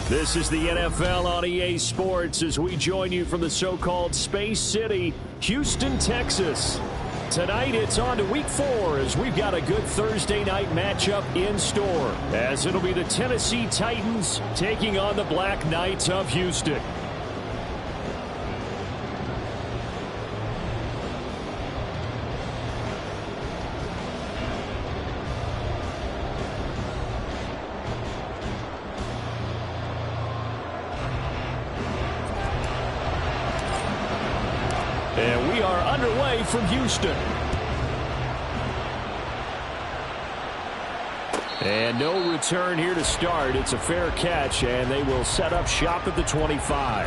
This is the NFL on EA Sports as we join you from the so-called Space City, Houston, Texas. Tonight, it's on to Week 4 as we've got a good Thursday night matchup in store, as it'll be the Tennessee Titans taking on the Black Knights of Houston. And we are underway from Houston. And no return here to start. It's a fair catch, and they will set up shop at the 25.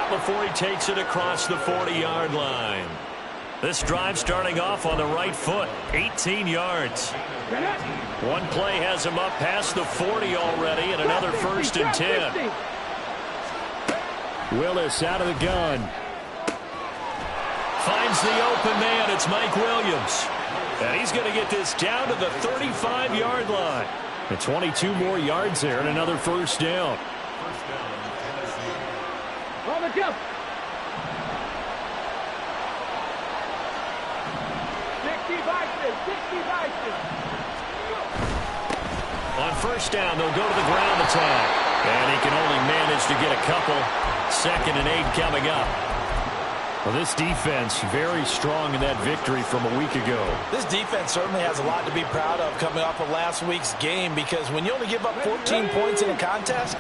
Before he takes it across the 40-yard line. This drive starting off on the right foot, 18 yards. One play has him up past the 40 already, and another 1st and 10. Willis out of the gun. Finds the open man. It's Mike Williams. And he's going to get this down to the 35-yard line. And 22 more yards there and another 1st down. On the jump. 60 On 1st down, they'll go to the ground attack. And he can only manage to get a couple. 2nd and 8 coming up. Well, this defense very strong in that victory from a week ago. This defense certainly has a lot to be proud of coming off of last week's game, because when you only give up 14 points in a contest,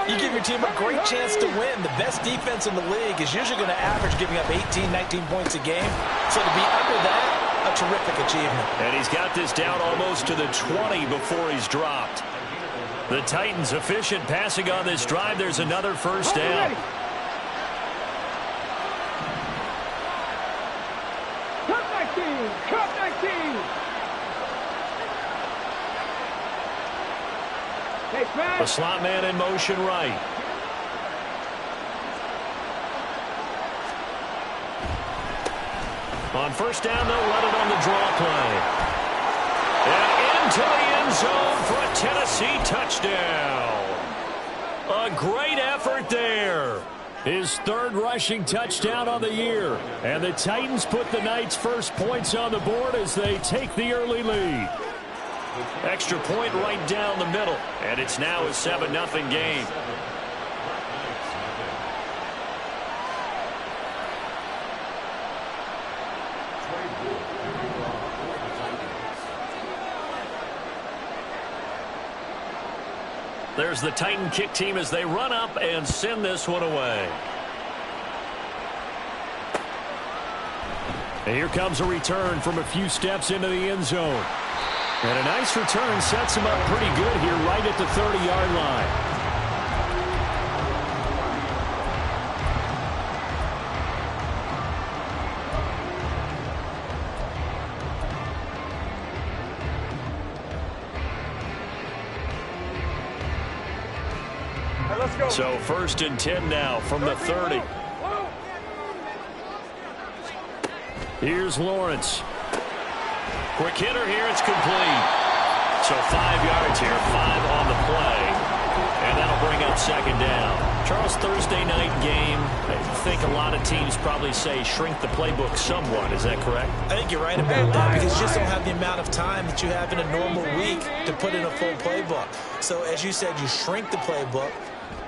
you give your team a great chance to win. The best defense in the league is usually going to average giving up 18, 19 points a game. So to be under that, a terrific achievement. And he's got this down almost to the 20 before he's dropped. The Titans efficient passing on this drive. There's another 1st down. The slot man in motion right. On 1st down, they'll run it on the draw play. And into the end zone for a Tennessee touchdown. A great effort there. His 3rd rushing touchdown on the year. And the Titans put the Knights' first points on the board as they take the early lead. Extra point right down the middle. And it's now a 7-0 game. There's the Titan kick team as they run up and send this one away. And here comes a return from a few steps into the end zone. And a nice return sets him up pretty good here right at the 30-yard line. So 1st and 10 now from the 30. Here's Lawrence. Quick hitter here. It's complete. So 5 yards here, 5 on the play. And that'll bring up 2nd down. Charles, Thursday night game, I think a lot of teams probably say shrink the playbook somewhat. Is that correct? I think you're right about that because you just don't have the amount of time that you have in a normal week to put in a full playbook. So as you said, you shrink the playbook.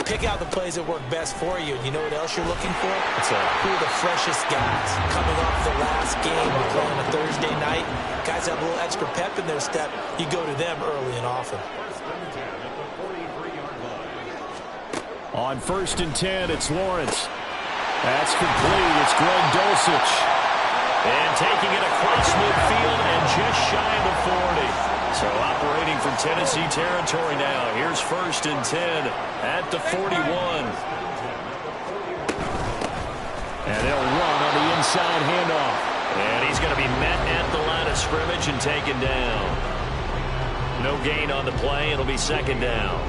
Pick out the plays that work best for you. You know what else you're looking for? Who are the freshest guys coming off the last game you play on a Thursday night? Guys have a little extra pep in their step. You go to them early and often. On 1st and 10, it's Lawrence. That's complete. It's Greg Dulcich. And taking it across midfield and just shy of the 40. So operating from Tennessee territory now. Here's 1st and 10 at the 41. And they'll run on the inside handoff. And he's going to be met at the line of scrimmage and taken down. No gain on the play. It'll be 2nd down.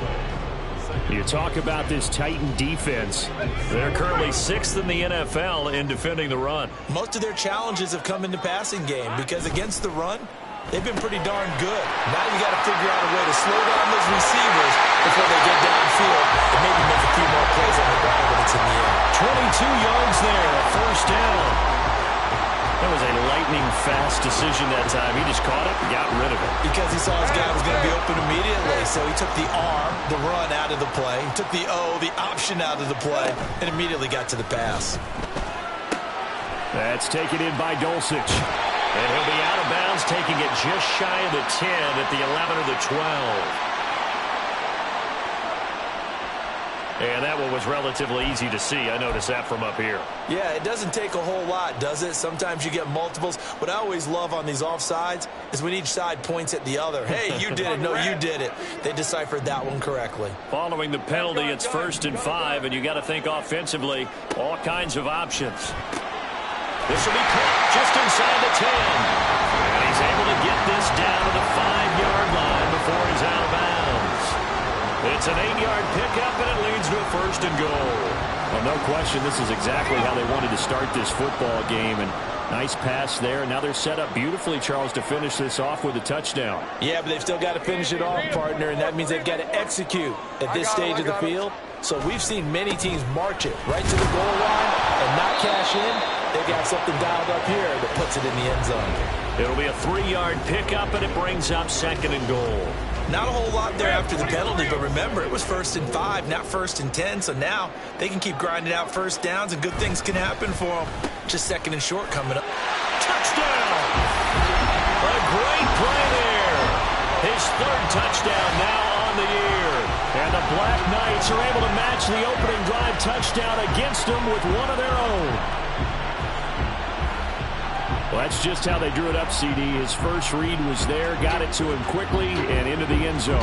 You talk about this Titan defense. They're currently 6th in the NFL in defending the run. Most of their challenges have come in the passing game because against the run, they've been pretty darn good. Now you got to figure out a way to slow down those receivers before they get downfield and maybe make a few more plays on the ball when it's in the air. 22 yards there, 1st down. That was a lightning-fast decision that time. He just caught it and got rid of it. Because he saw his guy was going to be open immediately, so he took the R, the run, out of the play. He took the O, the option, out of the play, and immediately got to the pass. That's taken in by Dulcich. And he'll be out of bounds, taking it just shy of the 10 at the 11 or the 12. And that one was relatively easy to see. I noticed that from up here. Yeah, it doesn't take a whole lot, does it? Sometimes you get multiples. What I always love on these offsides is when each side points at the other. Hey, you did it. No, you did it. They deciphered that one correctly. Following the penalty, it's 1st and 5, and you got to think offensively, all kinds of options. This will be caught just inside the 10. And he's able to get this down to the 5-yard line before he's out of bounds. It's an 8-yard pickup, and it leads to a 1st and goal. Well, no question, this is exactly how they wanted to start this football game. And nice pass there. Now they're set up beautifully, Charles, to finish this off with a touchdown. Yeah, but they've still got to finish it off, partner, and that means they've got to execute at this stage of the field. So we've seen many teams march it right to the goal line and not cash in. They got something dialed up here that puts it in the end zone. It'll be a 3-yard pickup, and it brings up 2nd and goal. Not a whole lot there after the penalty, but remember, it was 1st and 5, not 1st and 10. So now they can keep grinding out 1st downs, and good things can happen for them. Just 2nd and short coming up. Touchdown! A great play there. His 3rd touchdown now on the year. And the Black Knights are able to match the opening drive touchdown against them with one of their own. Well, that's just how they drew it up, CD. His first read was there, got it to him quickly, and into the end zone.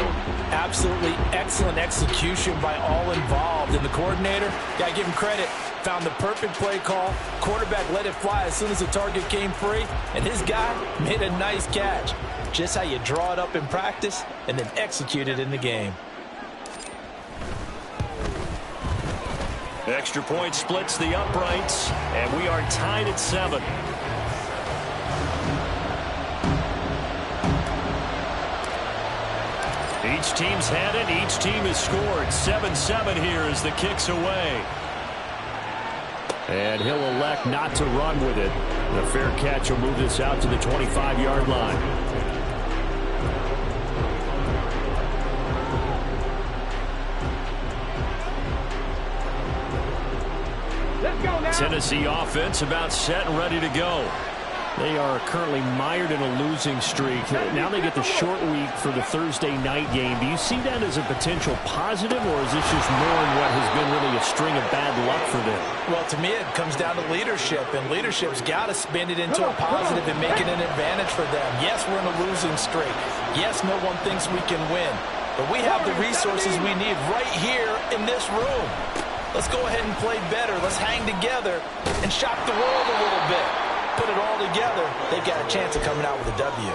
Absolutely excellent execution by all involved. And the coordinator, got to give him credit, found the perfect play call. Quarterback let it fly as soon as the target came free, and his guy made a nice catch. Just how you draw it up in practice and then execute it in the game. Extra point splits the uprights, and we are tied at 7. Each team's had it. Each team has scored. 7-7 here as the kick's away. And he'll elect not to run with it. The fair catch will move this out to the 25-yard line. Tennessee offense about set and ready to go. They are currently mired in a losing streak. Now they get the short week for the Thursday night game. Do you see that as a potential positive, or is this just more in what has been really a string of bad luck for them? Well, to me, it comes down to leadership, and leadership's got to spin it into a positive and make it an advantage for them. Yes, we're in a losing streak. Yes, no one thinks we can win, but we have the resources we need right here in this room. Let's go ahead and play better. Let's hang together and shock the world a little bit. Put it all together, they've got a chance of coming out with a W.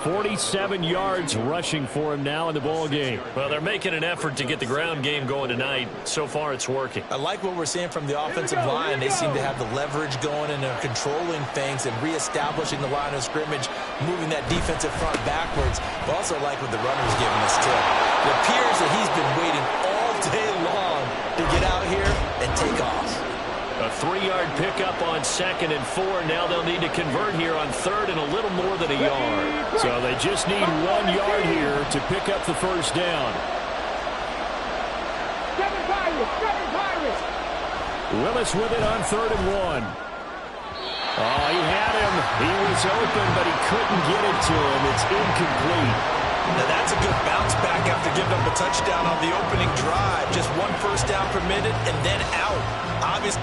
47 yards rushing for him now in the ball game. Well, they're making an effort to get the ground game going tonight. So far, it's working. I like what we're seeing from the offensive line. They seem to have the leverage going, and they're controlling things and reestablishing the line of scrimmage, moving that defensive front backwards. But also like what the runner's giving us, too. It appears that he's been waiting all day long to get out here and take off. A 3-yard pickup on 2nd and 4. Now they'll need to convert here on 3rd and a little more than a yard. So they just need 1 yard here to pick up the first down. Seven Pirates. Willis with it on 3rd and 1. Oh, he had him. He was open, but he couldn't get it to him. It's incomplete. Now that's a good bounce back after giving up a touchdown on the opening drive. Just 1 first down permitted and then out. Obviously.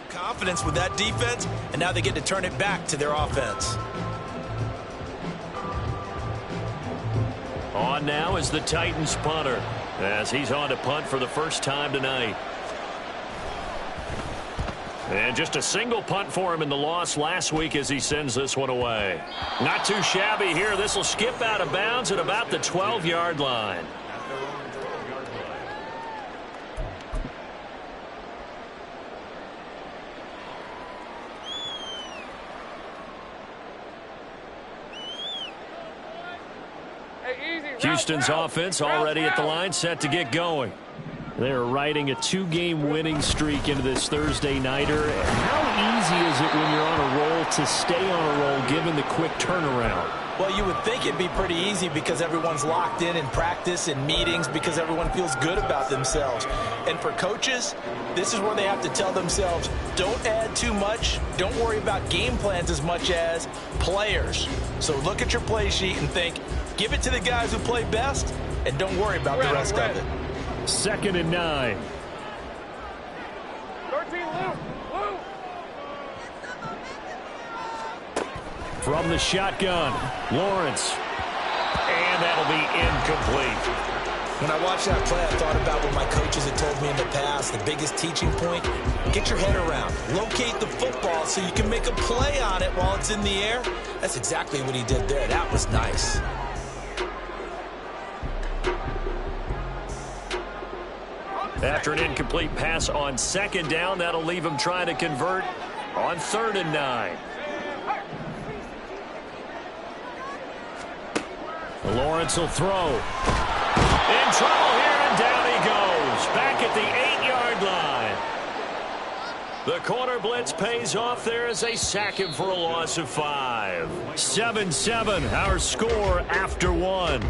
Confidence with that defense, and now they get to turn it back to their offense. On now is the Titans punter, as he's on to punt for the first time tonight. And just a single punt for him in the loss last week as he sends this one away. Not too shabby here. This will skip out of bounds at about the 12-yard line. Houston's offense already at the line, set to get going. They're riding a 2-game winning streak into this Thursday nighter. How easy is it when you're on a roll to stay on a roll given the quick turnaround? Well, you would think it'd be pretty easy because everyone's locked in practice and meetings because everyone feels good about themselves. And for coaches, this is where they have to tell themselves, don't add too much. Don't worry about game plans as much as players. So look at your play sheet and think, give it to the guys who play best, and don't worry about the rest of it. 2nd and 9. 13, Lou. From the shotgun, Lawrence. And that'll be incomplete. When I watched that play, I thought about what my coaches had told me in the past. The biggest teaching point, get your head around. Locate the football so you can make a play on it while it's in the air. That's exactly what he did there. That was nice. After an incomplete pass on 2nd down, that'll leave him trying to convert on 3rd and 9. Lawrence will throw. In trouble here, and down he goes. Back at the 8-yard line. The corner blitz pays off there as they sack him for a loss of 5. 7-7, our score after 1.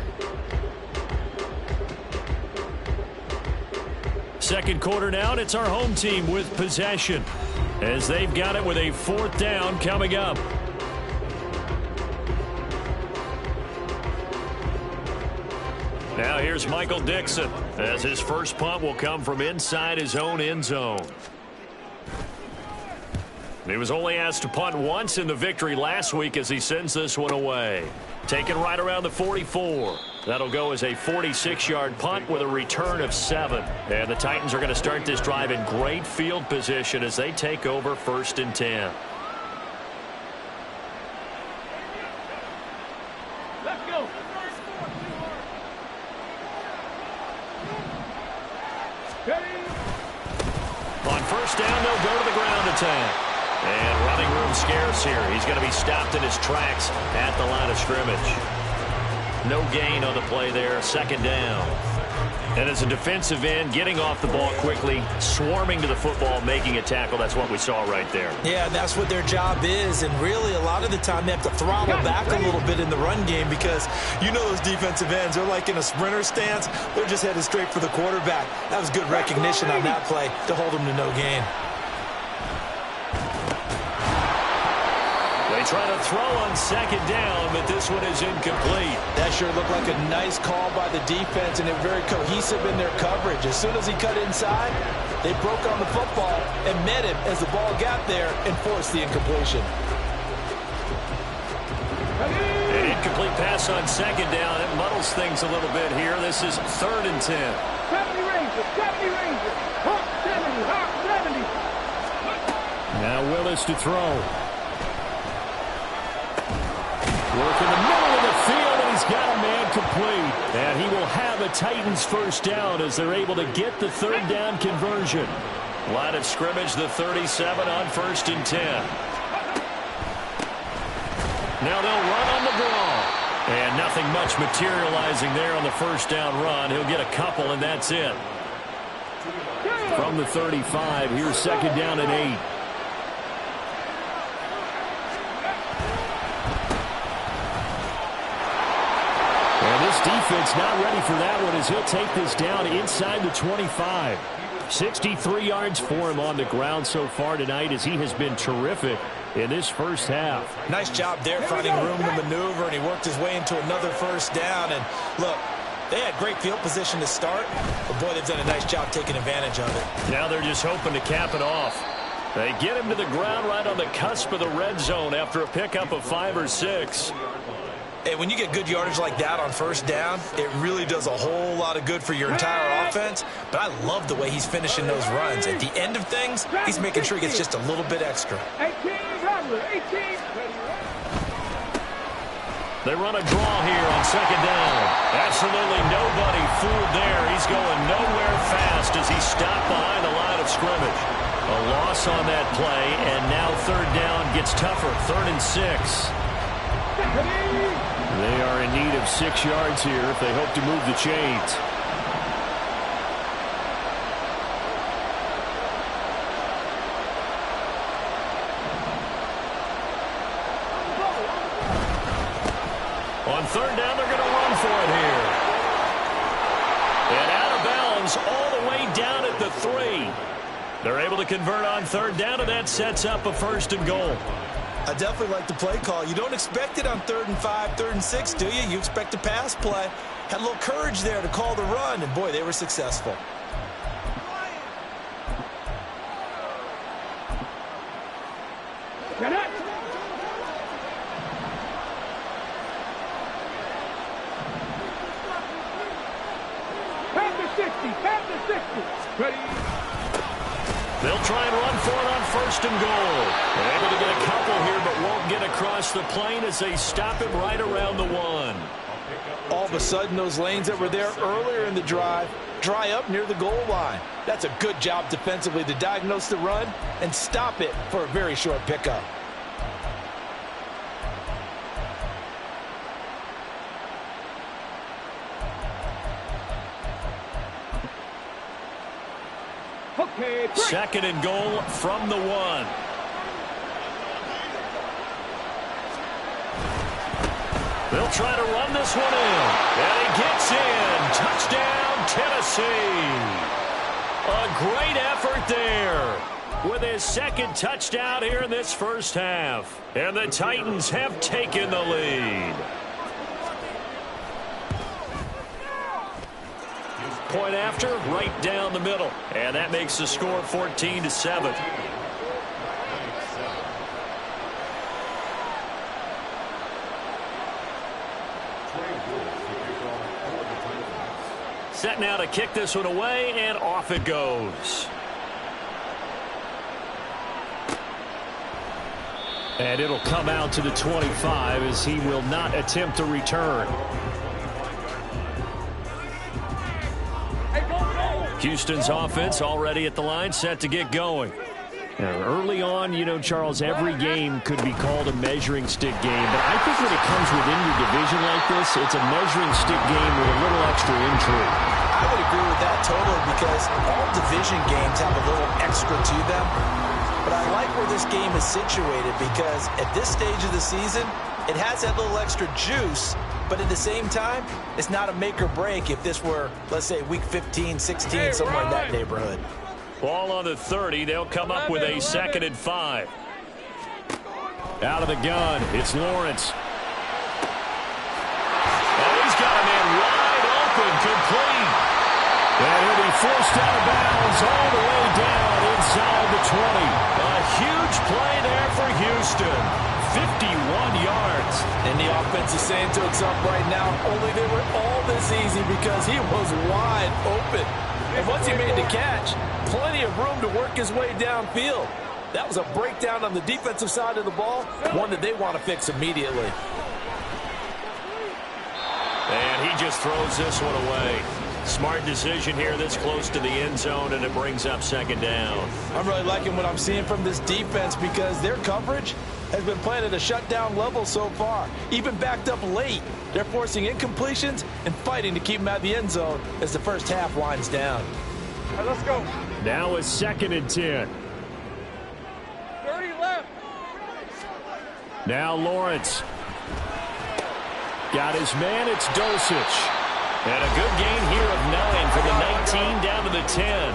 Second quarter now, and it's our home team with possession. as they've got it with a 4th down coming up. Now here's Michael Dixon, as his first punt will come from inside his own end zone. He was only asked to punt once in the victory last week as he sends this one away. Taken right around the 44. That'll go as a 46-yard punt with a return of 7. And the Titans are going to start this drive in great field position as they take over 1st and 10. Let's go. On 1st down, they'll go to the ground attack. And running room scarce here. He's going to be stopped in his tracks at the line of scrimmage. No gain on the play there, 2nd down. And as a defensive end, getting off the ball quickly, swarming to the football, making a tackle, that's what we saw right there. Yeah, that's what their job is. And really, a lot of the time, they have to throttle back a little bit in the run game because you know those defensive ends, they're like in a sprinter stance. They're just headed straight for the quarterback. That was good recognition on that play to hold them to no gain. They try to throw on 2nd down, but this one is incomplete. That sure looked like a nice call by the defense, and they're very cohesive in their coverage. As soon as he cut inside, they broke on the football and met him as the ball got there and forced the incompletion. An incomplete pass on 2nd down. It muddles things a little bit here. This is 3rd and 10. 70 Rangers, 70 Rangers. Hawk 70, Hawk 70. Now Willis to throw. Work in the middle of the field, and he's got a man complete. And he will have a Titans 1st down as they're able to get the 3rd down conversion. Line of scrimmage, the 37 on 1st and 10. Now they'll run on the draw. And nothing much materializing there on the 1st down run. He'll get a couple, and that's it. From the 35, here's 2nd down and 8. This defense not ready for that one as he'll take this down inside the 25. 63 yards for him on the ground so far tonight as he has been terrific in this 1st half. Nice job there finding room to maneuver, and he worked his way into another 1st down. And look, they had great field position to start, but boy, they've done a nice job taking advantage of it. Now they're just hoping to cap it off. They get him to the ground right on the cusp of the red zone after a pickup of 5 or 6. And when you get good yardage like that on 1st down, it really does a whole lot of good for your entire offense. But I love the way he's finishing those runs. At the end of things, he's making sure he gets just a little bit extra. 18, 18. They run a draw here on 2nd down. Absolutely nobody fooled there. He's going nowhere fast as he's stopped behind the line of scrimmage. A loss on that play, and now 3rd down gets tougher. 3rd and 6. They are in need of 6 yards here if they hope to move the chains. On 3rd down, they're going to run for it here. And out of bounds all the way down at the 3. They're able to convert on 3rd down, and that sets up a 1st and goal. I definitely like the play call. You don't expect it on 3rd and 5, 3rd and 6, do you? You expect a pass play. Had a little courage there to call the run, and boy, they were successful. Get it. Pass to 60, pass to 60. Ready. They'll try and run for it on 1st and goal. They're able to get a couple here, but won't get across the plane as they stop him right around the 1. All of a sudden, those lanes that were there earlier in the drive dry up near the goal line. That's a good job defensively to diagnose the run and stop it for a very short pickup. Okay, 2nd and goal from the 1. They'll try to run this one in. And he gets in. Touchdown, Tennessee. A great effort there. with his second touchdown here in this first half. And the Titans have taken the lead. Point after, right down the middle. And that makes the score 14-7. Set now to kick this one away, and off it goes. And it'll come out to the 25 as he will not attempt to return. Houston's offense already at the line, set to get going. Now, early on, you know, Charles, every game could be called a measuring stick game. But I think when it comes within your division like this, it's a measuring stick game with a little extra intrigue. I would agree with that totally because all division games have a little extra to them. But I like where this game is situated because at this stage of the season, it has that little extra juice. But at the same time, it's not a make or break if this were, let's say, week 15, 16, somewhere in that neighborhood. Ball on the 30. They'll come up with a 2nd and 5. Out of the gun, it's Lawrence. Oh, he's got a man wide open, complete. And he'll be forced out of bounds all the way down inside the 20. A huge play there for Houston. 51 yards. And the offense is saying to itself right now, only they were all this easy because he was wide open. And once he made the catch, plenty of room to work his way downfield. That was a breakdown on the defensive side of the ball, one that they want to fix immediately. And he just throws this one away. Smart decision here this close to the end zone, and it brings up 2nd down. I'm really liking what I'm seeing from this defense because their coverage has been playing at a shutdown level so far. Even backed up late, they're forcing incompletions and fighting to keep them out of the end zone as the first half winds down. All right, let's go. Now it's 2nd and 10. 30 left. Now Lawrence. Got his man, it's Dulcich. And a good gain here of 9 from the 19 down to the 10.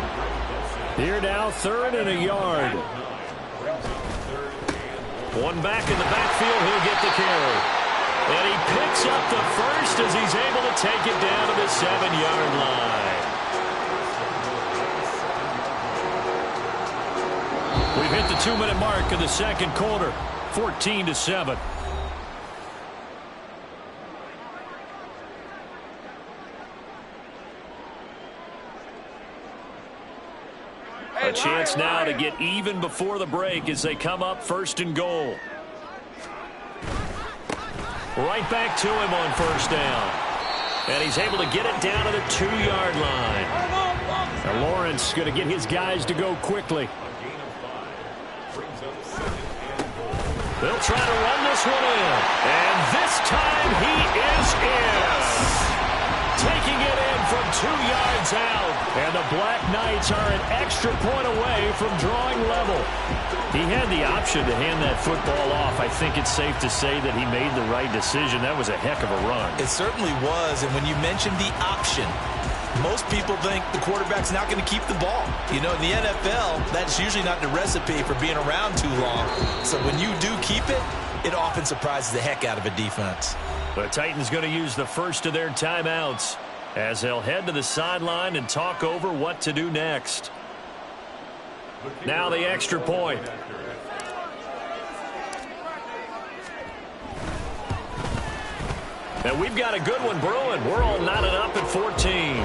Here now, 3rd and a yard. One back in the backfield, he'll get the carry. And he picks up the first as he's able to take it down to the 7-yard line. We've hit the 2-minute mark of the second quarter, 14-7. A chance now to get even before the break as they come up 1st and goal. Right back to him on 1st down. And he's able to get it down to the 2-yard line. Now Lawrence going to get his guys to go quickly. They'll try to run this one in. And this time he is in. Taking it in from 2 yards out. And the Black Knights are an extra point away from drawing level. He had the option to hand that football off. I think it's safe to say that he made the right decision. That was a heck of a run. It certainly was. And when you mentioned the option, most people think the quarterback's not going to keep the ball. You know, in the NFL, that's usually not the recipe for being around too long. So when you do keep it, it often surprises the heck out of a defense. The Titans going to use the first of their timeouts as they'll head to the sideline and talk over what to do next. Now the extra point. And we've got a good one brewing. We're all knotted up at 14.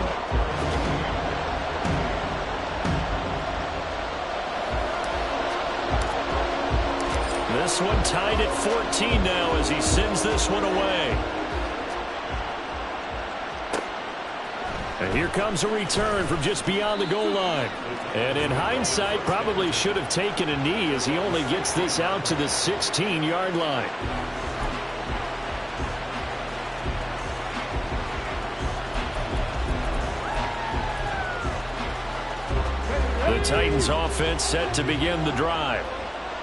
This one tied at 14 now as he sends this one away. And here comes a return from just beyond the goal line. And in hindsight, probably should have taken a knee as he only gets this out to the 16-yard line. The Titans offense set to begin the drive.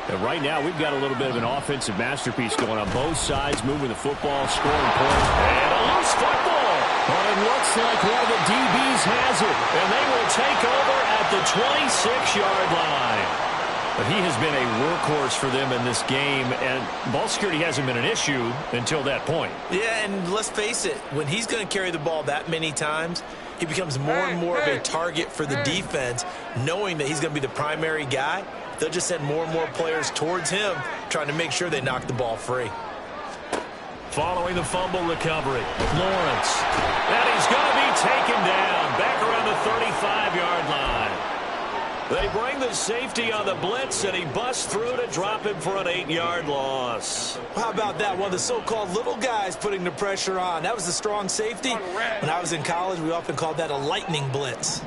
And right now, we've got a little bit of an offensive masterpiece going on both sides, moving the football, scoring points. And a loose football. But it looks like one of the DBs has it. And they will take over at the 26-yard line. But he has been a workhorse for them in this game, and ball security hasn't been an issue until that point. Yeah, and let's face it, when he's going to carry the ball that many times, he becomes more and more of a target for the defense, knowing that he's going to be the primary guy. They'll just send more and more players towards him, trying to make sure they knock the ball free. Following the fumble recovery, Lawrence. And he's going to be taken down back around the 35-yard line. They bring the safety on the blitz, and he busts through to drop him for an 8-yard loss. How about that? One of the so-called little guys putting the pressure on. That was the strong safety. When I was in college, we often called that a lightning blitz.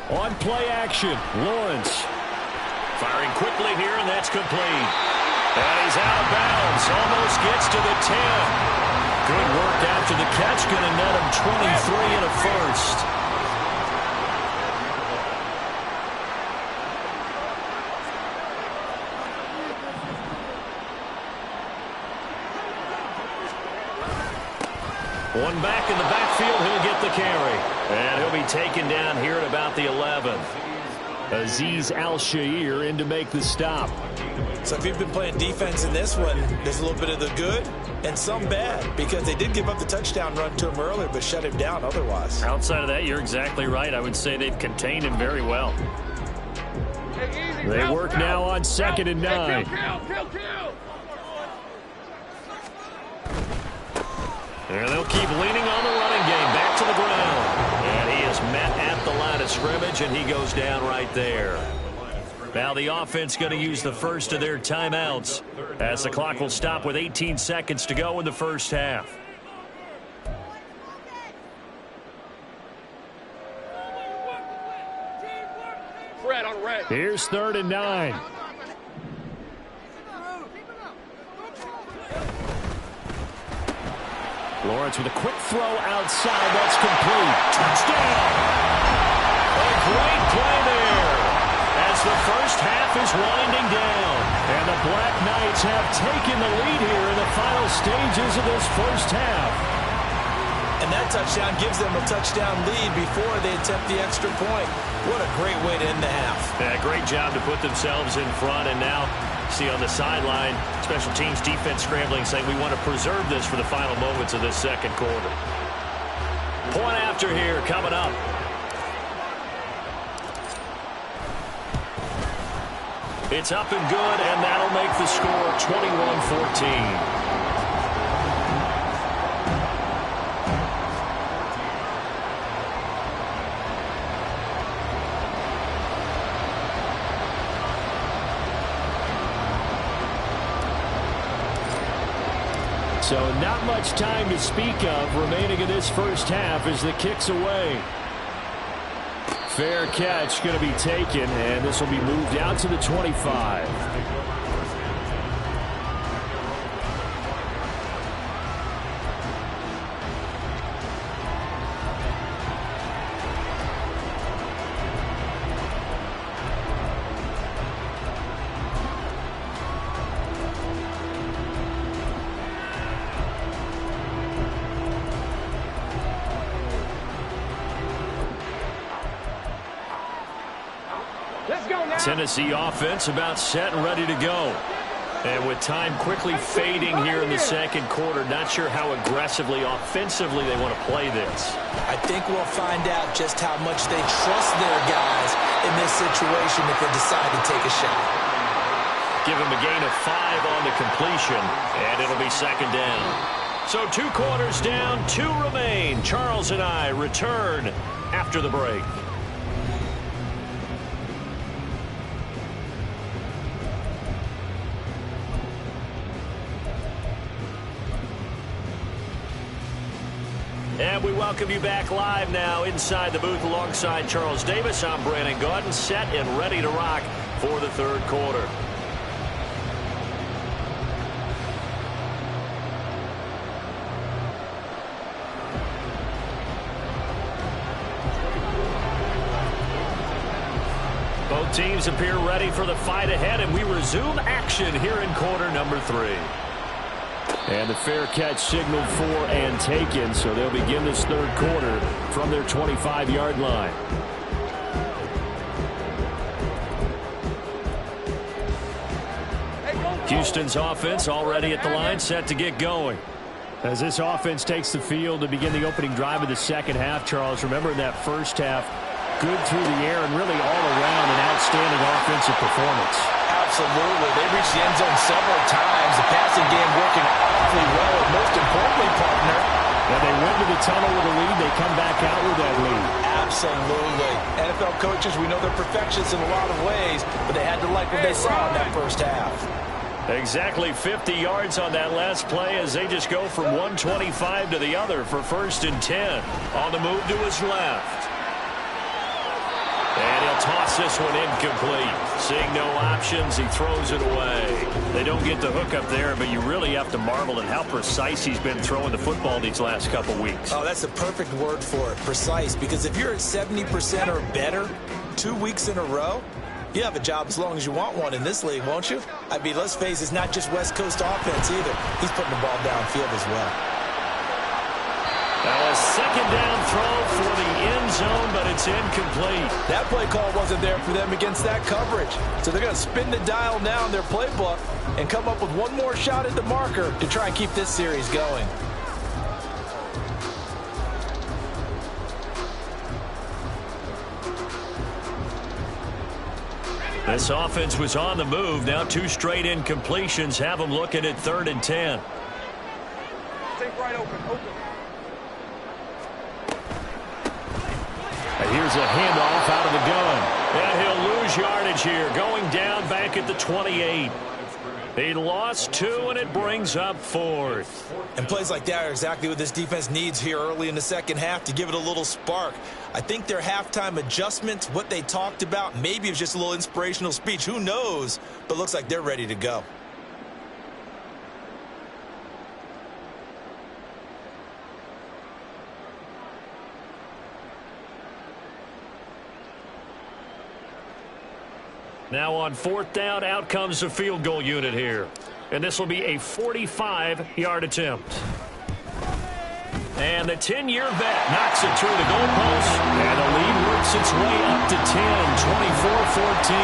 On play action, Lawrence. Firing quickly here, and that's complete. And he's out of bounds. Almost gets to the 10. Good work after the catch. Going to net him 23 and a first. One back in the backfield. He'll get the carry. And he'll be taken down here at about the 11. Azeez Al-Shaair in to make the stop. So if you've been playing defense in this one, there's a little bit of the good and some bad, because they did give up the touchdown run to him earlier, but shut him down otherwise. Outside of that, you're exactly right. I would say they've contained him very well. They work now on 2nd and 9. And they'll keep leaning on the running game. Back to the ground. And he is met at the line of scrimmage, and he goes down right there. Now the offense going to use the first of their timeouts, as the clock will stop with 18 seconds to go in the first half. Here's 3rd and 9. Lawrence with a quick throw outside. That's complete. Touchdown! A great play there as the first half is winding down. And the Black Knights have taken the lead here in the final stages of this first half. And that touchdown gives them a touchdown lead before they attempt the extra point. What a great way to end the half. Yeah, great job to put themselves in front, and now see on the sideline, special teams defense scrambling, saying we want to preserve this for the final moments of this second quarter. Point after here coming up. It's up and good, and that'll make the score 21-14. So not much time to speak of remaining in this first half as the kick's away. Fair catch going to be taken, and this will be moved out to the 25. Tennessee offense about set and ready to go. And with time quickly fading here in the second quarter, not sure how aggressively, offensively they want to play this. I think we'll find out just how much they trust their guys in this situation if they decide to take a shot. Give him a gain of 5 on the completion, and it'll be second down. So 2 quarters down, 2 remain. Charles and I return after the break. And we welcome you back live now inside the booth alongside Charles Davis. I'm Brandon Gaudin, set and ready to rock for the third quarter. Both teams appear ready for the fight ahead, and we resume action here in quarter number 3. And the fair catch signaled for and taken, so they'll begin this third quarter from their 25-yard line. Houston's offense already at the line, set to get going. As this offense takes the field to begin the opening drive of the second half, Charles, remember in that first half, good through the air and really all around an outstanding offensive performance. Absolutely. They reached the end zone several times. The passing game working awfully well, and most importantly, partner, when they went to the tunnel with a lead, they come back out with that lead. Absolutely. NFL coaches, we know they're perfectionists in a lot of ways, but they had to like what they saw in that first half. Exactly 50 yards on that last play as they just go from 125 to the other for 1st and 10. On the move to his left. And he'll toss this one incomplete. Seeing no options, he throws it away. They don't get the hook up there, but you really have to marvel at how precise he's been throwing the football these last couple weeks. Oh, that's the perfect word for it, precise. Because if you're at 70% or better 2 weeks in a row, you have a job as long as you want one in this league, won't you? I mean, let's face it, it's not just West Coast offense either. He's putting the ball downfield as well. Now a second down throw for the end zone, but it's incomplete. That play call wasn't there for them against that coverage. So they're going to spin the dial now in their playbook and come up with one more shot at the marker to try and keep this series going. This offense was on the move. Now 2 straight incompletions have them looking at 3rd and 10. Take right open. And here's a handoff out of the gun. And he'll lose yardage here, going down back at the 28. He lost 2, and it brings up 4th. And plays like that are exactly what this defense needs here early in the second half to give it a little spark. I think their halftime adjustments, what they talked about, maybe it was just a little inspirational speech. Who knows? But looks like they're ready to go. Now on 4th down, out comes the field goal unit here. And this will be a 45-yard attempt. And the 10-year vet knocks it through the goalpost. And the lead works its way up to 10, 24-14.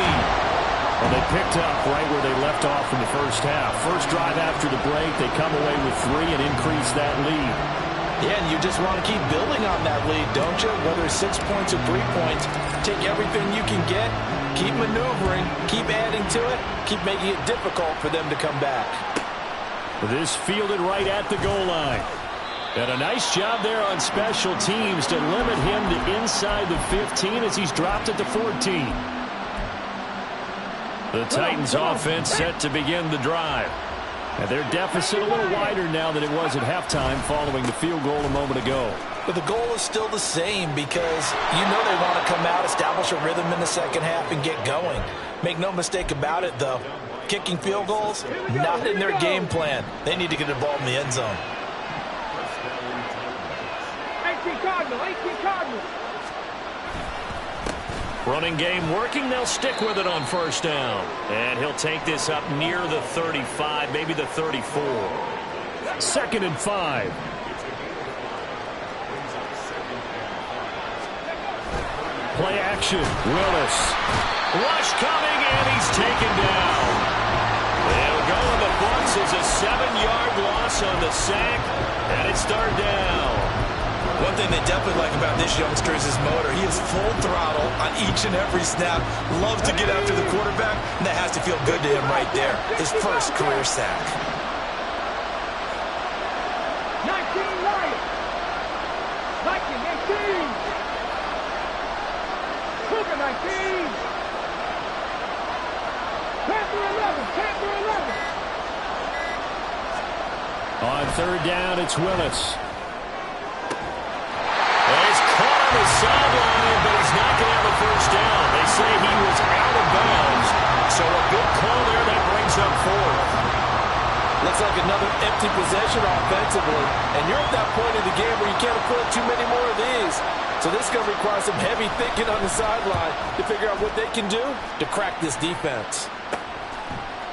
Well, they picked up right where they left off in the first half. First drive after the break, they come away with 3 and increase that lead. Yeah, and you just want to keep building on that lead, don't you? Whether it's 6 points or 3 points, take everything you can get, keep maneuvering, keep adding to it, keep making it difficult for them to come back. This fielded right at the goal line. And a nice job there on special teams to limit him to inside the 15 as he's dropped at the 14. The Titans offense set to begin the drive. And their deficit a little wider now than it was at halftime following the field goal a moment ago. But the goal is still the same because you know they want to come out, establish a rhythm in the second half, and get going. Make no mistake about it, though. Kicking field goals, not in their game plan. They need to get the ball in the end zone. 18 Cardinals. Running game working. They'll stick with it on 1st down. And he'll take this up near the 35, maybe the 34. 2nd and 5. Play action. Willis. Rush coming, and he's taken down. They'll go in the books as a 7-yard loss on the sack, and it's 3rd down. One thing they definitely like about this youngster is his motor. He is full throttle on each and every snap. Loves to get after the quarterback, and that has to feel good to him right there. His first career sack. 19 Lions. Viking 18. Cougar 19. Panther 11. On 3rd down, it's Willis. He's caught on the sideline, but he's not going to have a 1st down. They say he was out of bounds, so a good call there. That brings up 4th. Looks like another empty possession offensively, and you're at that point in the game where you can't afford too many more of these. So this is going to require some heavy thinking on the sideline to figure out what they can do to crack this defense.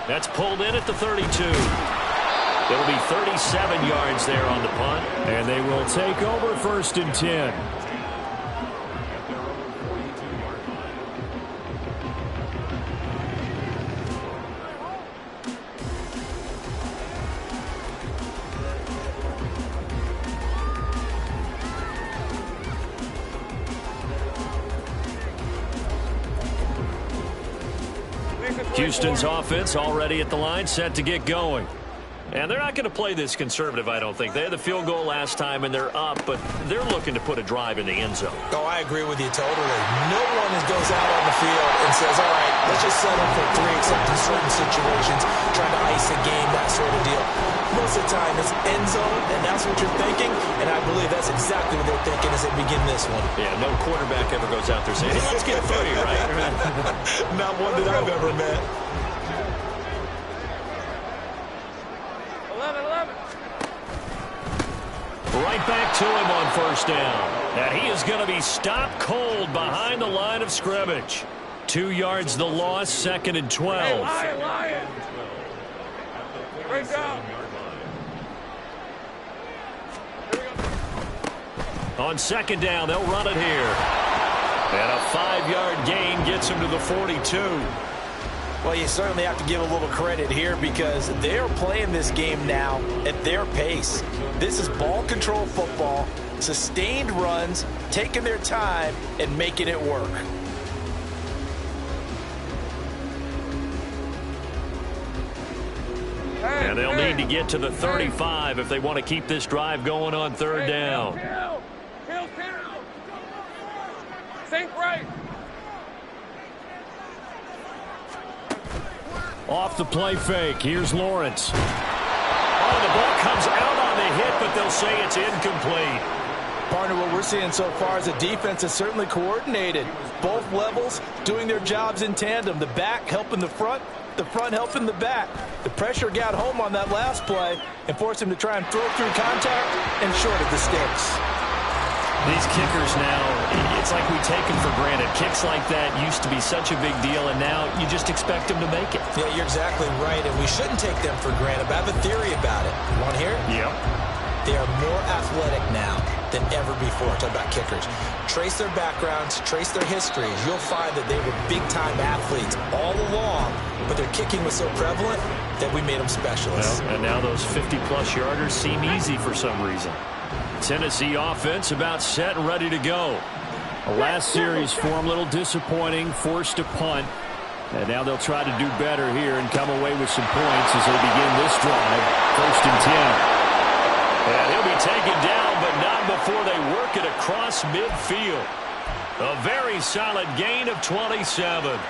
That's pulled in at the 32. It'll be 37 yards there on the punt. And they will take over 1st and 10. Houston's offense already at the line, set to get going. And they're not going to play this conservative, I don't think. They had the field goal last time, and they're up, but they're looking to put a drive in the end zone. Oh, I agree with you totally. No one goes out on the field and says, all right, let's just settle for 3, except in certain situations, trying to ice a game, that sort of deal. Most of the time, it's end zone, and that's what you're thinking, and I believe that's exactly what they're thinking as they begin this one. Yeah, no quarterback ever goes out there saying, hey, let's get 3, right? Not one that I've ever met. 11. Right back to him on 1st down. And he is going to be stopped cold behind the line of scrimmage. 2 yards the loss, 2nd and 12. Hey, Lion. Great job. On 2nd down, they'll run it here. And a 5-yard gain gets him to the 42. Well, you certainly have to give a little credit here because they're playing this game now at their pace. This is ball control football, sustained runs, taking their time, and making it work. And they'll need to get to the 35 if they want to keep this drive going on 3rd down. Kill. Think right. Off the play fake. Here's Lawrence. Oh, the ball comes out on the hit, but they'll say it's incomplete. Partner, what we're seeing so far is the defense is certainly coordinated. Both levels doing their jobs in tandem. The back helping the front helping the back. The pressure got home on that last play and forced him to try and throw through contact and short of the sticks. These kickers now, it's like we take them for granted. Kicks like that used to be such a big deal, and now you just expect them to make it. Yeah, you're exactly right, and we shouldn't take them for granted, but I have a theory about it. You want to hear it? Yep. They are more athletic now than ever before. Talk about kickers. Trace their backgrounds, trace their histories. You'll find that they were big-time athletes all along, but their kicking was so prevalent that we made them specialists. Well, and now those 50-plus yarders seem easy for some reason. Tennessee offense about set and ready to go. The last series for them, a little disappointing, forced to punt. And now they'll try to do better here and come away with some points as they begin this drive. 1st and 10. And he'll be taken down, but not before they work it across midfield. A very solid gain of 27.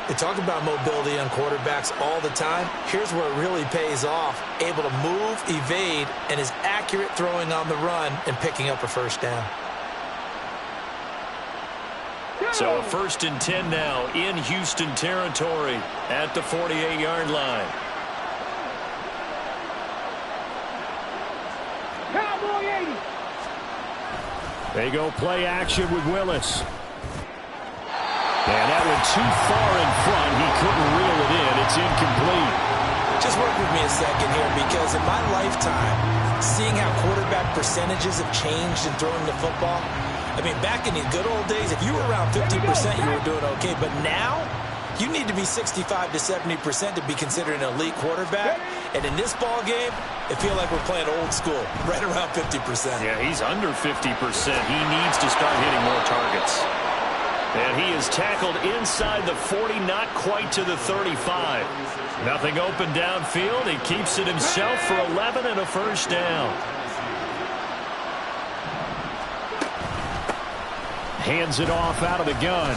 They talk about mobility on quarterbacks all the time. Here's where it really pays off. Able to move, evade, and is accurate throwing on the run and picking up a 1st down. So a 1st and 10 now in Houston territory at the 48-yard line. Cowboy 80. They go play action with Willis. And that went too far in front. He couldn't reel it in. It's incomplete. Just work with me a second here, because in my lifetime, seeing how quarterback percentages have changed in throwing the football, I mean, back in the good old days, if you were around 50%, you were doing okay. But now, you need to be 65 to 70% to be considered an elite quarterback. And in this ball game, it feels like we're playing old school, right around 50%. Yeah, he's under 50%. He needs to start hitting more targets. And he is tackled inside the 40, not quite to the 35. Nothing open downfield. He keeps it himself for 11 and a 1st down. Hands it off out of the gun.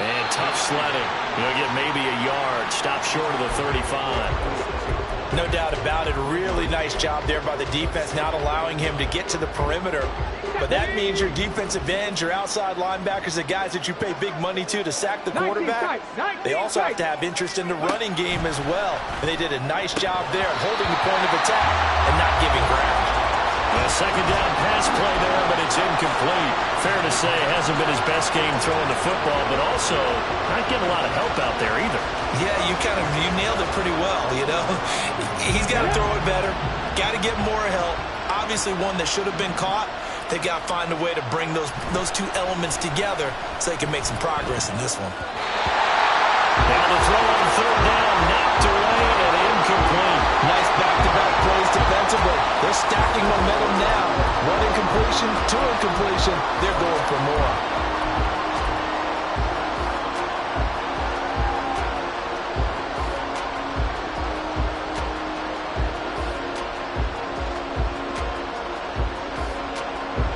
And tough sledding. He'll get maybe a yard. Stop short of the 35. No doubt about it. Really nice job there by the defense, not allowing him to get to the perimeter. But that means your defensive ends, your outside linebackers, the guys that you pay big money to sack the quarterback, they also have to have interest in the running game as well. And they did a nice job there of holding the point of attack and not giving ground. A 2nd down pass play there, but it's incomplete. Fair to say, hasn't been his best game throwing the football, but also not getting a lot of help out there either. Yeah, you nailed it pretty well, you know. He's got to throw it better, got to get more help. Obviously one that should have been caught. They got to find a way to bring those two elements together so they can make some progress in this one. Now the throw on third down, knocked away and incomplete. Nice back-to-back plays defensively. They're stacking momentum now. One incompletion, two incompletion. They're going for more.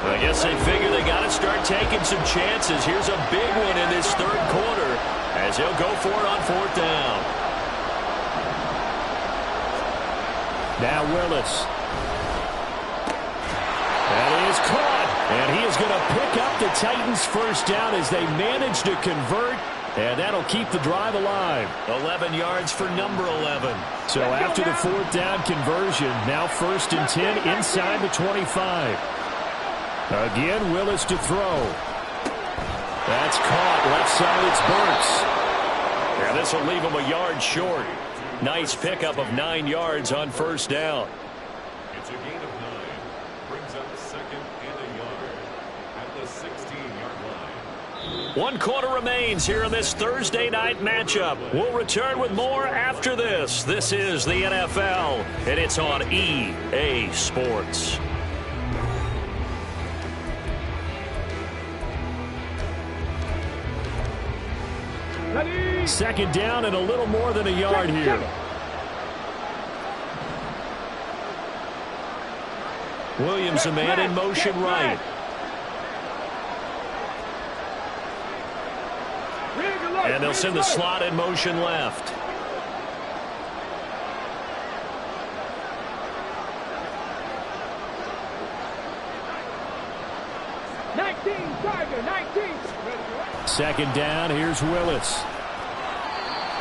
I guess they figure they got to start taking some chances. Here's a big one in this third quarter as he'll go for it on fourth down. Now Willis. That is caught. And he is going to pick up the Titans' first down as they manage to convert. And that'll keep the drive alive. 11 yards for number 11. So after the fourth down conversion, now 1st and 10 inside the 25. Again, Willis to throw. That's caught. Left side, it's Burks. Yeah, this will leave him a yard short. Nice pickup of 9 yards on first down. It's a gain of 9. Brings up 2nd and a yard at the 16-yard line. 1 quarter remains here in this Thursday night matchup. We'll return with more after this. This is the NFL, and it's on EA Sports. Second down and a little more than a yard here. Williams, a man in motion right. And they'll send the slot in motion left. Second down, here's Willis.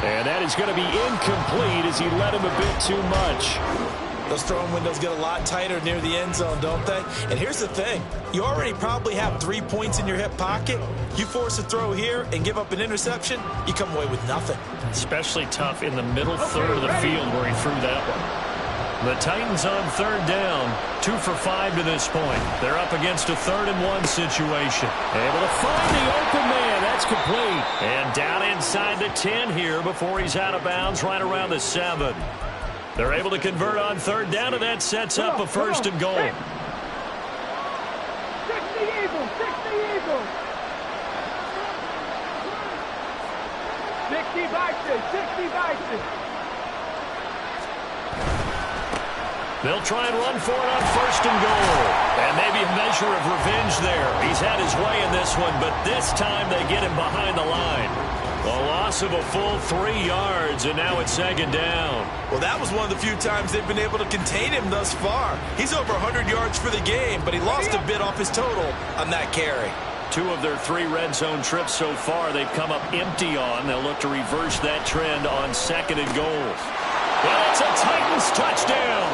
And that is going to be incomplete as he led him a bit too much. Those throwing windows get a lot tighter near the end zone, don't they? And here's the thing. You already probably have 3 points in your hip pocket. You force a throw here and give up an interception, you come away with nothing. Especially tough in the middle third of the field where he threw that one. The Titans on third down, 2 for 5 to this point. They're up against a 3rd and 1 situation. Able to find the open man. That's complete. And down inside the 10 here before he's out of bounds right around the 7. They're able to convert on third down, and that sets up a 1st and goal. 60 Eagles, 60 Eagles. 60 Vikings, 60 Vikings. They'll try and run for it on 1st and goal. And maybe a measure of revenge there. He's had his way in this one, but this time they get him behind the line. A loss of a full 3 yards, and now it's 2nd down. Well, that was one of the few times they've been able to contain him thus far. He's over 100 yards for the game, but he lost a bit off his total on that carry. 2 of their 3 red zone trips so far they've come up empty on. They'll look to reverse that trend on 2nd and goal. Well, it's a Titans touchdown.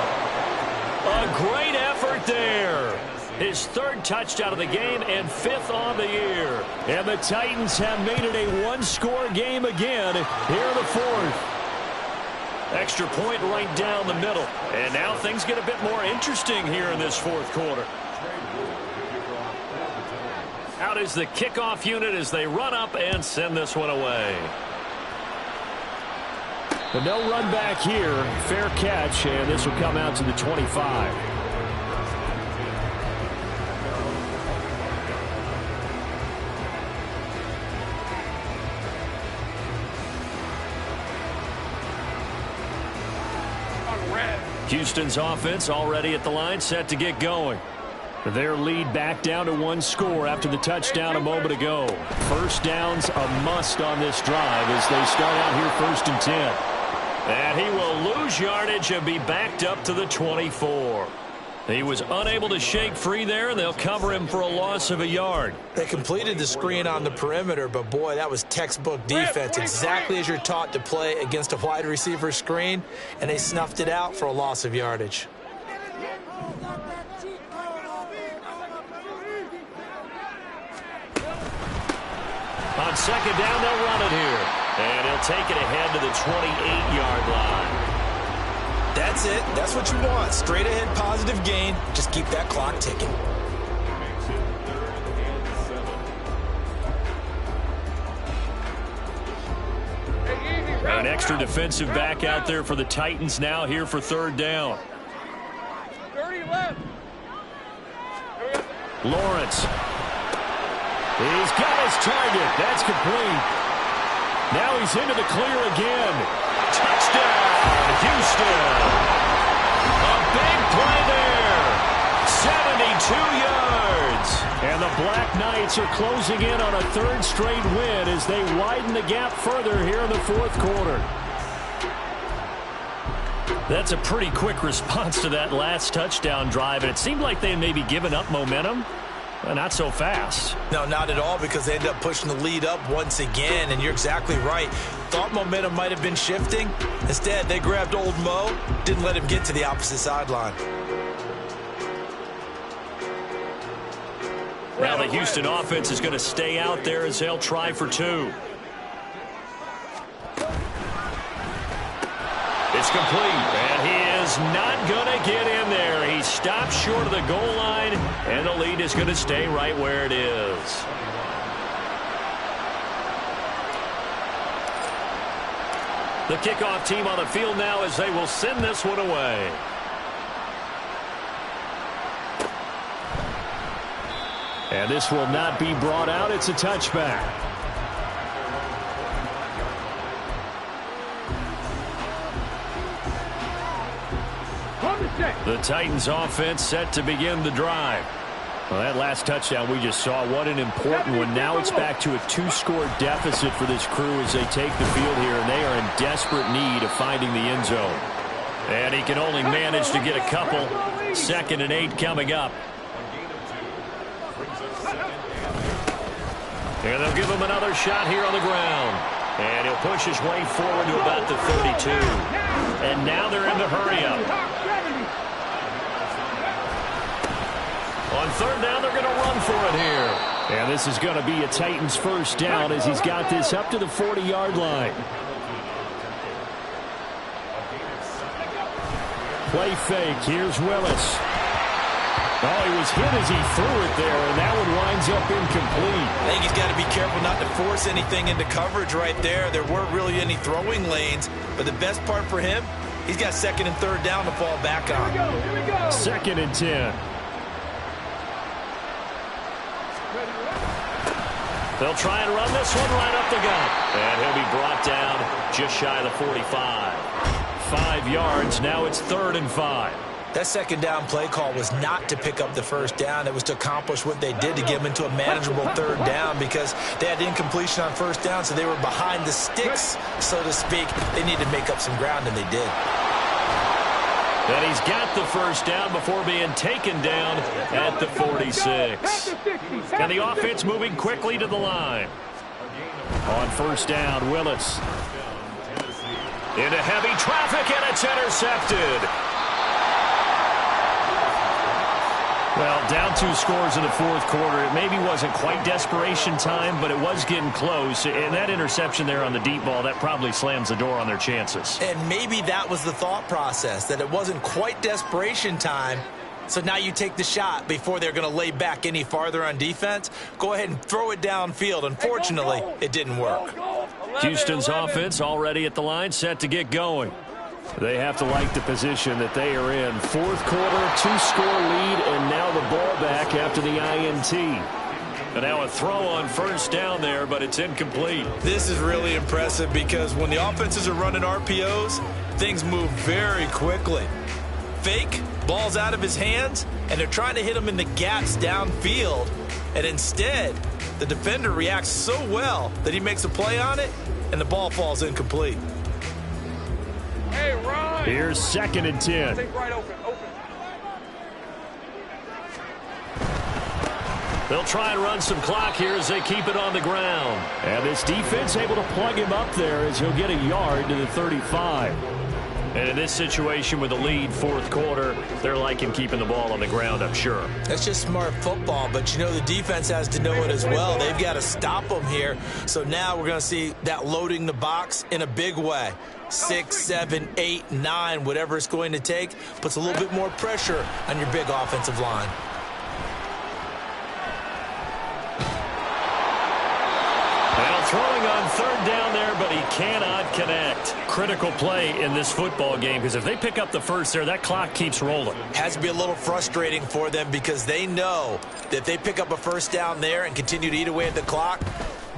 A great effort there. His 3rd touchdown of the game and 5th on the year. And the Titans have made it a one-score game again here in the 4th. Extra point right down the middle. And now things get a bit more interesting here in this 4th quarter. Out is the kickoff unit as they run up and send this one away. But no run back here. Fair catch, and this will come out to the 25. Houston's offense already at the line, set to get going. Their lead back down to 1 score after the touchdown a moment ago. First down's a must on this drive as they start out here 1st and 10. And he will lose yardage and be backed up to the 24. He was unable to shake free there, and they'll cover him for a loss of a yard. They completed the screen on the perimeter, but boy, that was textbook defense, exactly as you're taught to play against a wide receiver screen, and they snuffed it out for a loss of yardage. On 2nd down, they'll run it here. And he'll take it ahead to the 28-yard line. That's it. That's what you want. Straight ahead positive gain. Just keep that clock ticking. An extra defensive back out there for the Titans now here for third down. 30 left. Lawrence. He's got his target. That's complete. Now he's into the clear again. Touchdown, Houston. A big play there. 72 yards. And the Black Knights are closing in on a third straight win as they widen the gap further here in the fourth quarter. That's a pretty quick response to that last touchdown drive, and it seemed like they had maybe given up momentum. Well, not so fast. No, not at all, because they ended up pushing the lead up once again, and you're exactly right. Thought momentum might have been shifting. Instead, they grabbed old Mo, didn't let him get to the opposite sideline. Now the Houston offense is going to stay out there as they'll try for two. It's complete, and he is not going to get in there. He stopped short of the goal line, and the lead is going to stay right where it is. The kickoff team on the field now as they will send this one away. And this will not be brought out. It's a touchback. The Titans offense set to begin the drive. Well, that last touchdown we just saw, what an important one. Now it's back to a two-score deficit for this crew as they take the field here, and they are in desperate need of finding the end zone. And he can only manage to get a couple. 2nd and 8 coming up. And they'll give him another shot here on the ground. And he'll push his way forward to about the 32. And now they're in the hurry-up. On third down, they're going to run for it here. And this is going to be a Titans first down as he's got this up to the 40-yard line. Play fake. Here's Willis. Oh, he was hit as he threw it there, and that one winds up incomplete. I think he's got to be careful not to force anything into coverage right there. There weren't really any throwing lanes, but the best part for him, he's got 2nd and 3rd down to fall back on. Here we go. 2nd and 10. They'll try and run this one right up the gut. And he'll be brought down just shy of the 45. 5 yards. Now it's 3rd and 5. That 2nd down play call was not to pick up the 1st down. It was to accomplish what they did to get them into a manageable 3rd down because they had incompletion on 1st down, so they were behind the sticks, so to speak. They needed to make up some ground, and they did. And he's got the 1st down before being taken down at the 46. And the offense moving quickly to the line. On 1st down, Willis. Into heavy traffic, and it's intercepted. Well, down 2 scores in the fourth quarter. It maybe wasn't quite desperation time, but it was getting close. And that interception there on the deep ball, that probably slams the door on their chances. And maybe that was the thought process, that it wasn't quite desperation time. So now you take the shot before they're going to lay back any farther on defense. Go ahead and throw it downfield. Unfortunately, it didn't work. Houston's offense already at the line, set to get going. They have to like the position that they are in. Fourth quarter, 2-score lead, and now the ball back after the INT. And now a throw on 1st down there, but it's incomplete. This is really impressive because when the offenses are running RPOs, things move very quickly. Fake, ball's out of his hands, and they're trying to hit him in the gaps downfield. And instead, the defender reacts so well that he makes a play on it, and the ball falls incomplete. Hey, Ron. Here's 2nd and 10. Stay right open. They'll try and run some clock here as they keep it on the ground. And this defense able to plug him up there as he'll get a yard to the 35. And in this situation with the lead, fourth quarter, they're liking keeping the ball on the ground, I'm sure. That's just smart football, but you know the defense has to know it as well. They've got to stop them here. So now we're going to see that loading the box in a big way. 6, 7, 8, 9, whatever it's going to take, puts a little bit more pressure on your big offensive line. Well, throwing on third down there, but he cannot connect. Critical play in this football game, because if they pick up the first there, that clock keeps rolling. Has to be a little frustrating for them because they know that if they pick up a first down there and continue to eat away at the clock,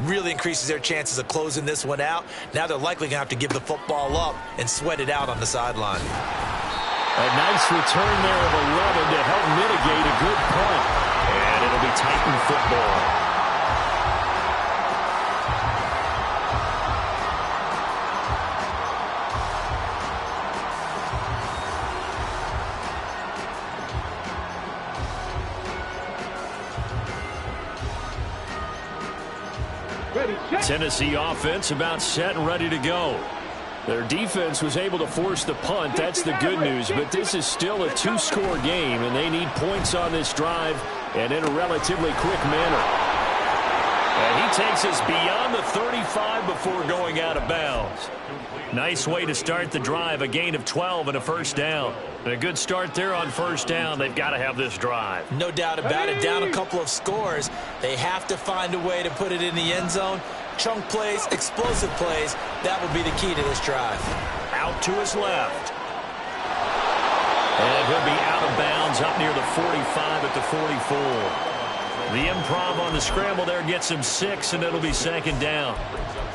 really increases their chances of closing this one out. Now they're likely going to have to give the football up and sweat it out on the sideline. A nice return there of 11 to help mitigate a good punt. And it'll be Titan football. Tennessee offense about set and ready to go. Their defense was able to force the punt. That's the good news. But this is still a two-score game, and they need points on this drive and in a relatively quick manner. And he takes us beyond the 35 before going out of bounds. Nice way to start the drive, a gain of 12 and a first down. And a good start there on first down. They've got to have this drive. No doubt about it. Down a couple of scores. They have to find a way to put it in the end zone. Chunk plays, explosive plays. That would be the key to this drive. Out to his left. And he'll be out of bounds up near the 45 at the 44. The improv on the scramble there gets him 6, and it'll be second down.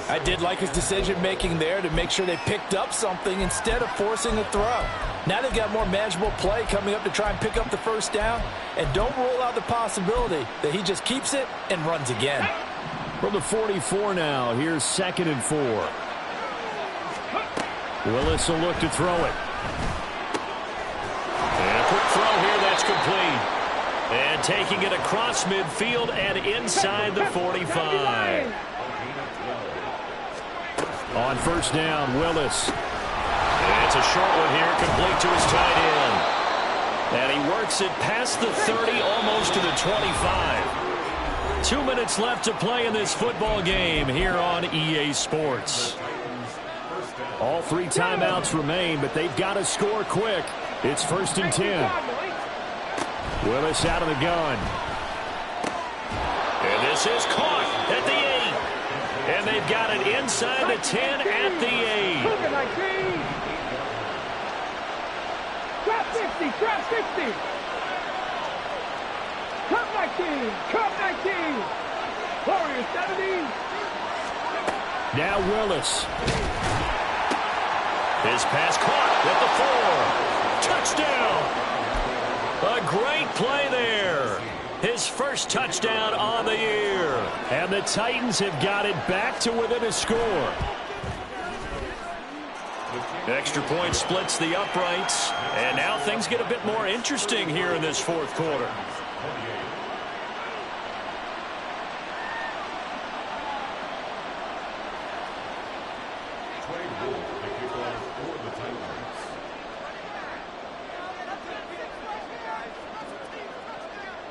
I did like his decision-making there to make sure they picked up something instead of forcing a throw. Now they've got more manageable play coming up to try and pick up the first down. And don't rule out the possibility that he just keeps it and runs again. From the 44 now, here's 2nd and 4. Willis will look to throw it. And a quick throw here, that's complete. And taking it across midfield and inside the 45. On first down, Willis. And it's a short one here, complete to his tight end. And he works it past the 30, almost to the 25. 2 minutes left to play in this football game here on EA Sports. All 3 timeouts remain, but they've got to score quick. It's 1st and 10. Willis out of the gun. And this is caught at the 8. And they've got it inside the 10 at the 8. Trap 50, trap 60. Cut 19, cut 19. Warriors 70. Now Willis. His pass caught at the 4. Touchdown. A great play there. His first touchdown on the year. And the Titans have got it back to within a score. Extra point splits the uprights. And now things get a bit more interesting here in this fourth quarter.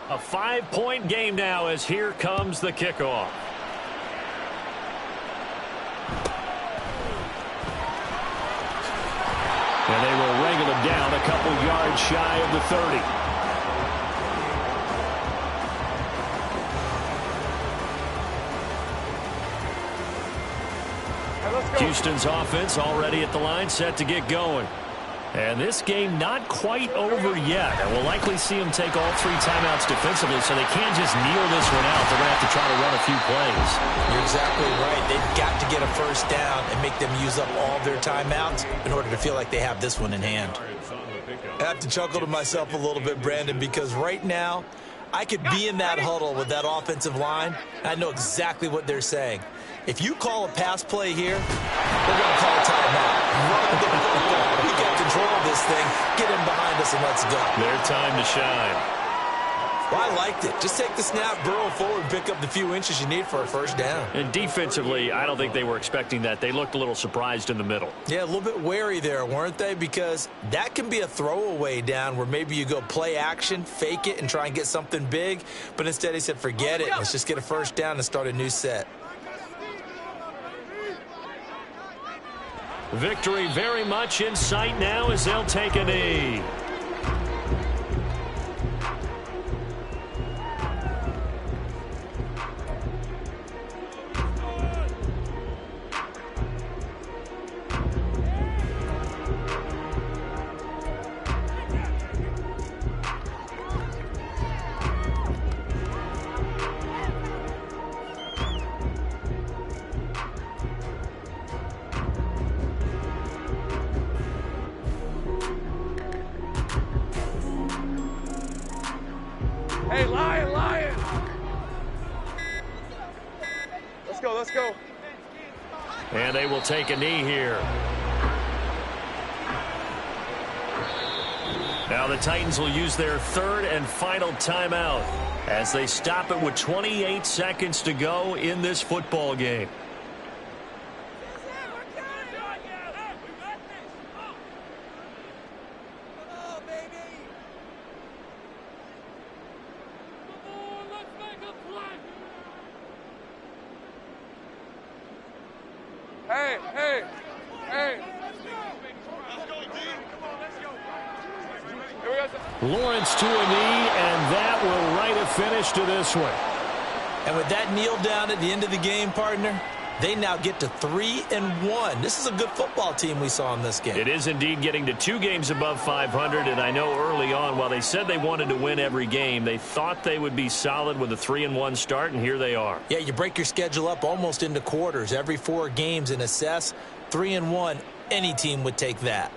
A 5-point game now as here comes the kickoff. And they will wrangle him down a couple yards shy of the 30. Houston's offense already at the line, set to get going. And this game not quite over yet. And we'll likely see them take all 3 timeouts defensively, so they can't just kneel this one out. They're going to have to try to run a few plays. You're exactly right. They've got to get a first down and make them use up all their timeouts in order to feel like they have this one in hand. I have to chuckle to myself a little bit, Brandon, because right now I could be in that huddle with that offensive line. I know exactly what they're saying. If you call a pass play here, we're going to call a timeout. Run the football. We got control of this thing. Get in behind us and let's go. Their time to shine. Well, I liked it. Just take the snap, burrow forward, and pick up the few inches you need for a first down. And defensively, I don't think they were expecting that. They looked a little surprised in the middle. Yeah, a little bit wary there, weren't they? Because that can be a throwaway down where maybe you go play action, fake it, and try and get something big. But instead he said, forget it. Let's just get a first down and start a new set. Victory very much in sight now as they'll take a knee. Hey, Lion! Let's go. And they will take a knee here. Now the Titans will use their third and final timeout as they stop it with 28 seconds to go in this football game. Hey. Lawrence to a knee, and that will write a finish to this one. And with that kneel down at the end of the game, partner, they now get to 3-1. This is a good football team we saw in this game. It is indeed getting to 2 games above 500, and I know early on, while they said they wanted to win every game, they thought they would be solid with a 3-1 start, and here they are. Yeah, you break your schedule up almost into quarters, every 4 games, and assess 3-1. Any team would take that.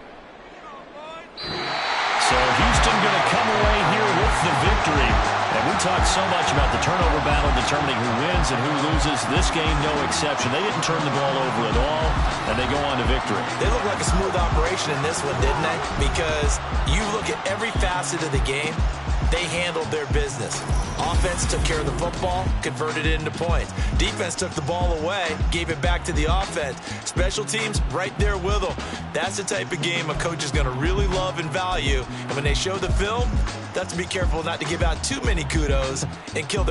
So Houston going to come away here with the victory. And we talked so much about the turnover battle determining who wins and who loses. This game, no exception. They didn't turn the ball over at all, and they go on to victory. They look like a smooth operation in this one, didn't they? Because you look at every facet of the game, they handled their business. Offense took care of the football, converted it into points. Defense took the ball away, gave it back to the offense. Special teams, right there with them. That's the type of game a coach is going to really love and value. And when they show the film, that's to be careful not to give out too many kudos and kill the